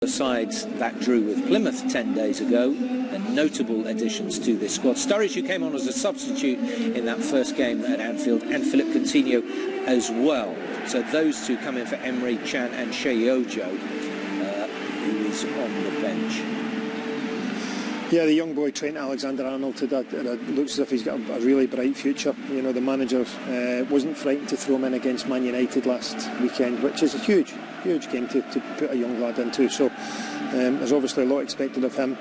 The sides that drew with Plymouth 10 days ago, and notable additions to this squad. Sturridge, who came on as a substitute in that first game at Anfield, and Philip Coutinho as well. So those two come in for Emery, Chan and Sheyojo, who is on the bench. Yeah, the young boy Trent Alexander-Arnold looks as if he's got a really bright future. You know, the manager wasn't frightened to throw him in against Man United last weekend, which is a huge game to put a young lad into. So there's obviously a lot expected of him.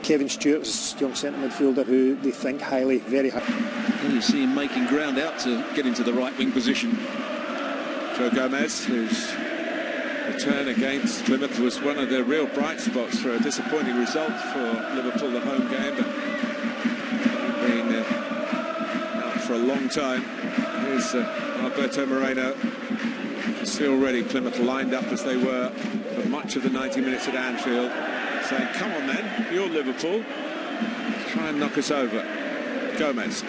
Kevin Stewart is a young centre midfielder who they think highly, very high. You see him making ground out to get into the right wing position. Joe Gomez, whose return against Plymouth was one of the real bright spots for a disappointing result for Liverpool, the home game, but been out for a long time. Here's Alberto Moreno. You see already Plymouth lined up as they were for much of the 90 minutes at Anfield, saying, come on then, you're Liverpool, try and knock us over. Gomez.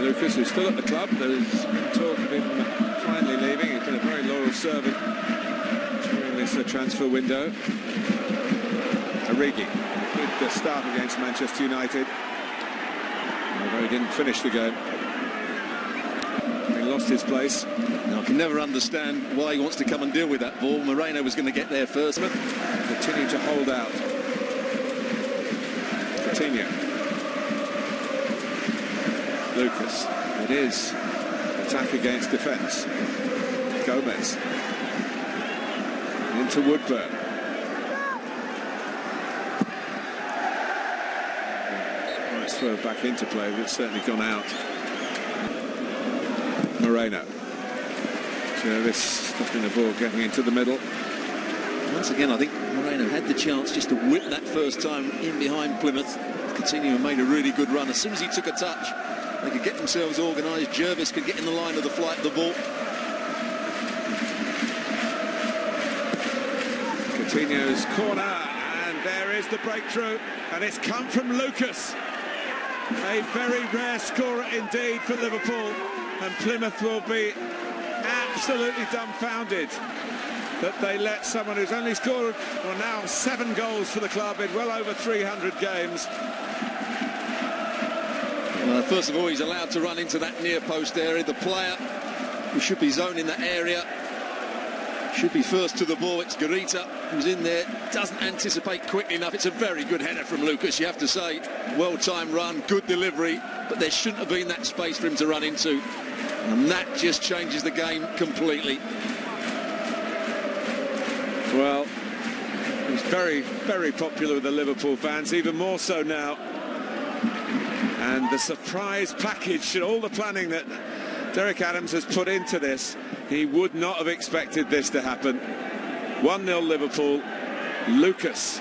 Lucas, who's still at the club. There's talk of him finally leaving. He's been a very loyal servant during this transfer window. Origi, good start against Manchester United, although he didn't finish the game. He lost his place. Now, I can never understand why he wants to come and deal with that ball. Moreno was going to get there first. Continue to hold out. Coutinho. Lucas. It is attack against defence. Gomez. Into Woodburn. Nice throw back into play, but it's certainly gone out. Moreno. Jervis stopping the ball, getting into the middle. Once again, I think Moreno had the chance just to whip that first time in behind Plymouth. Coutinho made a really good run. As soon as he took a touch, they could get themselves organised. Jervis could get in the line of the flight of the ball. Coutinho's corner, and there is the breakthrough, and it's come from Lucas. A very rare scorer indeed for Liverpool, and Plymouth will be absolutely dumbfounded that they let someone who's only scored, well, now 7 goals for the club in well over 300 games. First of all, he's allowed to run into that near post area. The player who should be zoning that area should be first to the ball. It's Garita who's in there, doesn't anticipate quickly enough. It's a very good header from Lucas, you have to say. Well-timed run, good delivery, but there shouldn't have been that space for him to run into, and that just changes the game completely. Well, he's very, very popular with the Liverpool fans, even more so now. And the surprise package and all the planning that Derek Adams has put into this, he would not have expected this to happen. 1-0 Liverpool. Lucas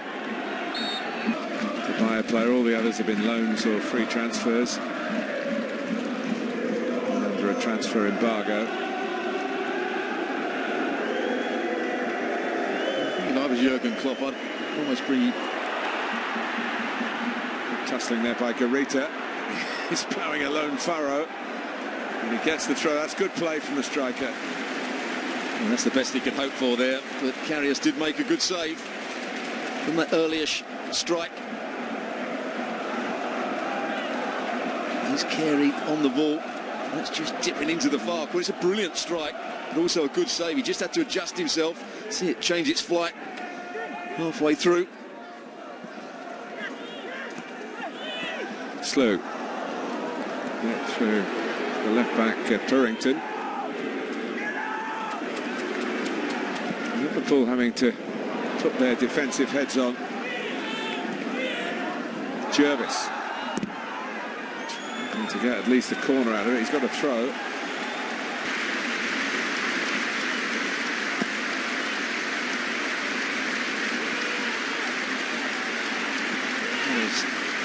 to buy a player. All the others have been loans or free transfers under a transfer embargo. If I was Jurgen Klopp, I'd almost bring... Tussling there by Garita. He's ploughing a lone furrow, and he gets the throw. That's good play from the striker. And that's the best he could hope for there, but Karius did make a good save from that earlier strike. He's Carey on the ball. That's just dipping into the far corner. It's a brilliant strike, but also a good save. He just had to adjust himself. See it change its flight halfway through. Slow. Get through the left back, Purrington. Liverpool having to put their defensive heads on. Jervis. Trying to get at least a corner out of it. He's got a throw.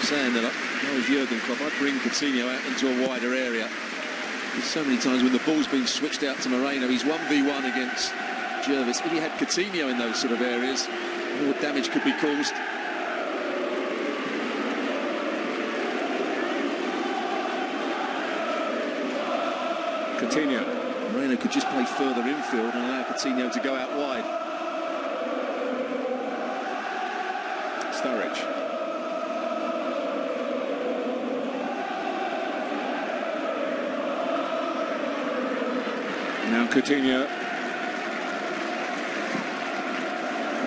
Saying that I was Jurgen Klopp, I'd bring Coutinho out into a wider area. There's so many times when the ball's been switched out to Moreno, he's 1v1 against Jervis. If he had Coutinho in those sort of areas, more damage could be caused. Coutinho. Moreno could just play further infield and allow Coutinho to go out wide. Sturridge. Now Coutinho.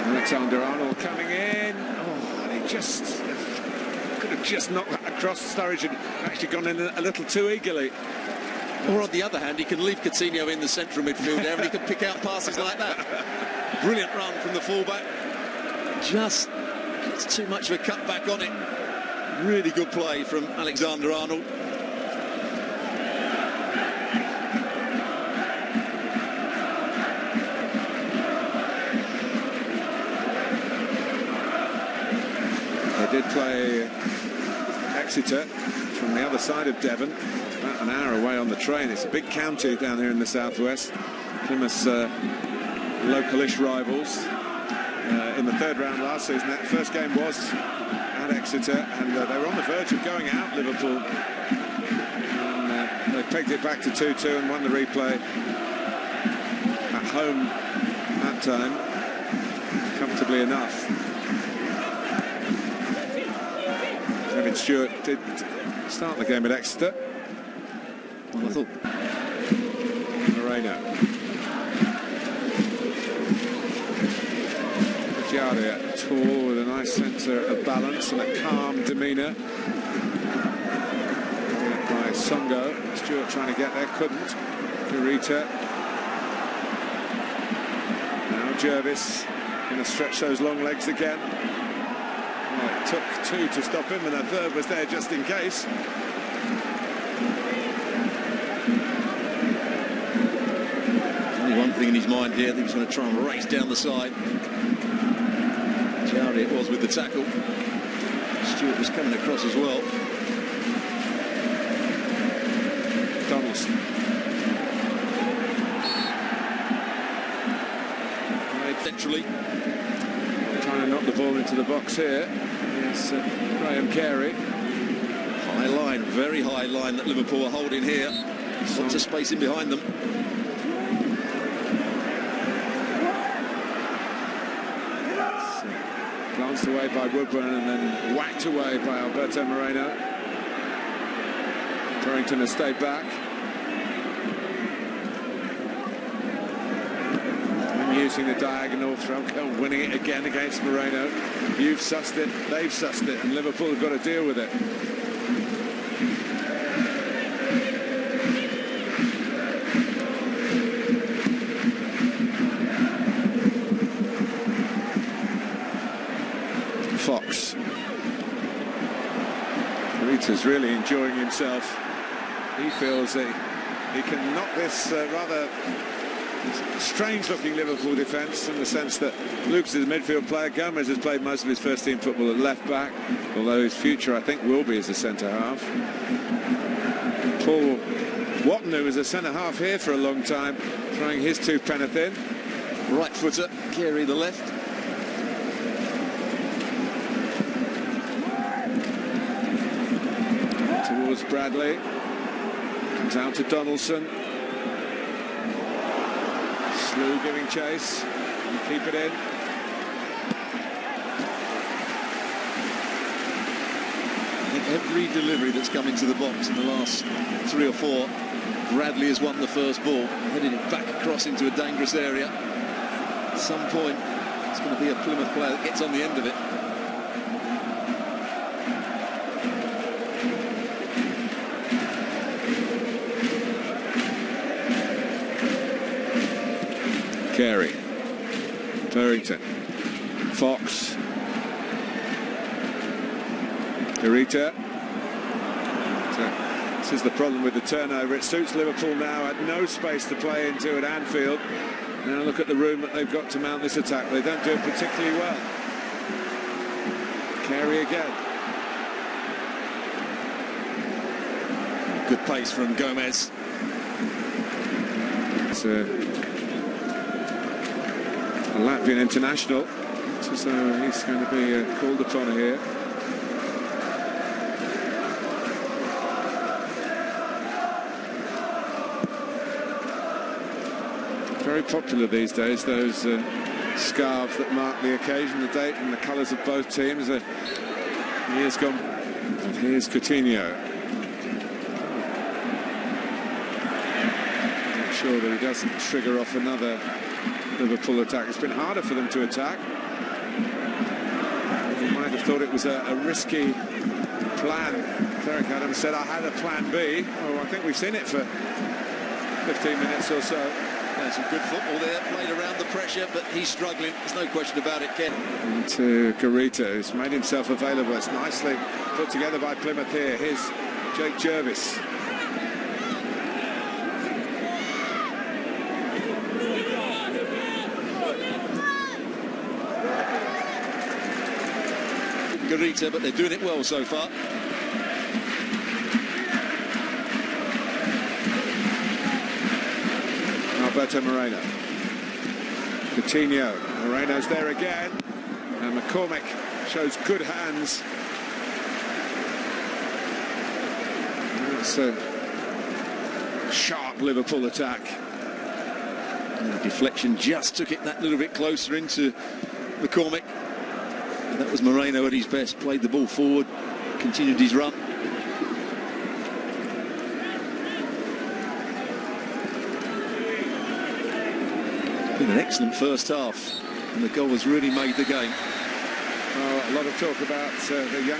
Alexander-Arnold coming in. Oh, and he just could have just knocked that across Sturridge and actually gone in a little too eagerly. Or on the other hand, he can leave Coutinho in the central midfield there and he can pick out passes like that. Brilliant run from the fullback. Just gets too much of a cutback on it. Really good play from Alexander-Arnold. They did play Exeter from the other side of Devon, about an hour away on the train. It's a big county down here in the southwest. Plymouth's localish rivals in the third round last season. That first game was at Exeter, and they were on the verge of going out, Liverpool. And they pegged it back to 2-2 and won the replay at home that time, comfortably enough. Kevin Stewart did start the game at Exeter. Wonderful. Moreno. Giardia, tall with a nice centre of balance and a calm demeanour. By Songo. Stewart trying to get there, couldn't. Gurita. Now Jervis going to stretch those long legs again. Well, it took two to stop him, and a third was there just in case. Only one thing in his mind here, that he was going to try and race down the side. Giardia it was with the tackle. Stewart was coming across as well. Donaldson. Centrally. Trying to knock the ball into the box here. Yes, Graham Carey. High line, very high line that Liverpool are holding here. Lots of space in behind them. Glanced away by Woodburn and then whacked away by Alberto Moreno. Torrington has stayed back. And using the diagonal, Threlkel winning it again against Moreno. You've sussed it, they've sussed it, and Liverpool have got to deal with it. Fox. Rita's really enjoying himself. He feels that he can knock this rather strange-looking Liverpool defence, in the sense that Luke's is a midfield player. Gomez has played most of his first-team football at left-back, although his future, I think, will be as a centre-half. Paul Watton, who was a centre-half here for a long time, throwing his two-penneth in. Right footer, Carey the left. Towards Bradley, comes out to Donaldson. Slew giving chase, and keep it in. I think every delivery that's come into the box in the last 3 or 4, Bradley has won the first ball, heading it back across into a dangerous area. At some point, it's going to be a Plymouth player that gets on the end of it. Carey, Torrington, Fox, Gurita. This is the problem with the turnover. It suits Liverpool now, at no space to play into at Anfield. Now look at the room that they've got to mount this attack. They don't do it particularly well. Carey again. Good pace from Gomez. It's a Latvian international. Looks as though he's going to be called upon here. very popular these days, those scarves that mark the occasion, the date and the colours of both teams. Years gone. And here's Coutinho. Not sure that he doesn't trigger off another Liverpool attack. It's been harder for them to attack. You might have thought it was a risky plan. Derek Adams said, I had a plan B. Oh, I think we've seen it for 15 minutes or so. There's some good football there, played around the pressure, but he's struggling. There's no question about it, Ken. And to Garita, who's made himself available. It's nicely put together by Plymouth here. Here's Jake Jervis. Garita, but they're doing it well so far. Alberto Moreno. Coutinho. Moreno's there again. And McCormick shows good hands. It's a sharp Liverpool attack. And the deflection just took it that little bit closer into McCormick. And that was Moreno at his best. Played the ball forward, continued his run. Been an excellent first half, and the goal has really made the game. A lot of talk about the young